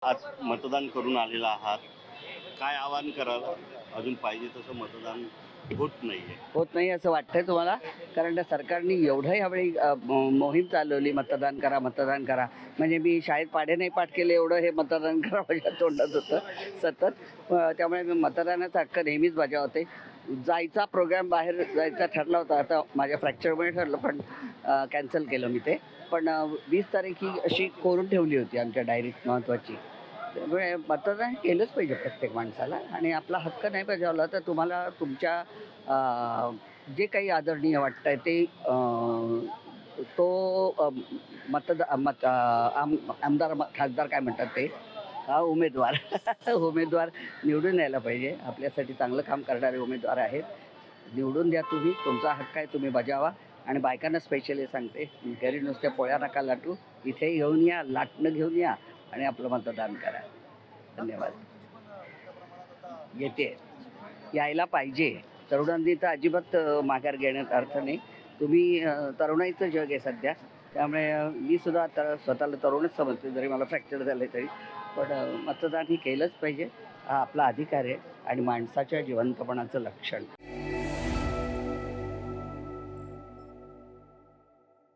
आज मतदान करून आलेला आहात. काय आवाहन कराल? अजून पाहिजे तसं मतदान होत नाहीये. होत नाही असं वाटतंय तुम्हाला? कारण त्या सरकारने एवढं यावेळी मोहीम चालवली, मतदान करा, मतदान करा. म्हणजे मी शाळेत पाढे नाही पाठ केले एवढं हे मतदान करा माझ्या तोंडात होतं सतत. त्यामुळे मी मतदानाचा हक्क नेहमीच बजावते. जायचा प्रोग्राम बाहेर जायचा ठरला होता, आता माझ्या फ्रॅक्चरमुळे ठरलं, पण कॅन्सल केलं मी ते. पण 20 तारीख ही अशी कोरून ठेवली होती आमच्या डायरीत महत्त्वाची. त्यामुळे मतदान केलंच पाहिजे प्रत्येक माणसाला, आणि आपला हक्क नाही बजावला तर तुम्हाला तुमच्या जे काही आदरणीय वाटतंय ते तो आमदार खासदार काय म्हणतात ते उमेदवार उमेदवार निवडून यायला पाहिजे. आपल्यासाठी चांगलं काम करणारे उमेदवार आहेत. निवडून द्या तुम्ही, तुमचा हक्क आहे, तुम्ही बजावा. आणि बायकांना स्पेशली सांगते, घरी नुसत्या पोळ्या नका लाटू, इथे घेऊन या, लाटणं घेऊन या आणि आपलं मतदान करा. धन्यवाद. येते, यायला पाहिजे. तरुणांनी तर अजिबात माघार घेण्यात अर्थ नाही. तुम्ही तरुणाईचं जग आहे सध्या, त्यामुळे मी सुद्धा आता स्वतःला तरुणच समजते, जरी मला फ्रॅक्चर झालं तरी. पण मतदान ही केलंच पाहिजे. हा आपला अधिकार आहे आणि माणसाच्या जिवंतपणाचं लक्षण.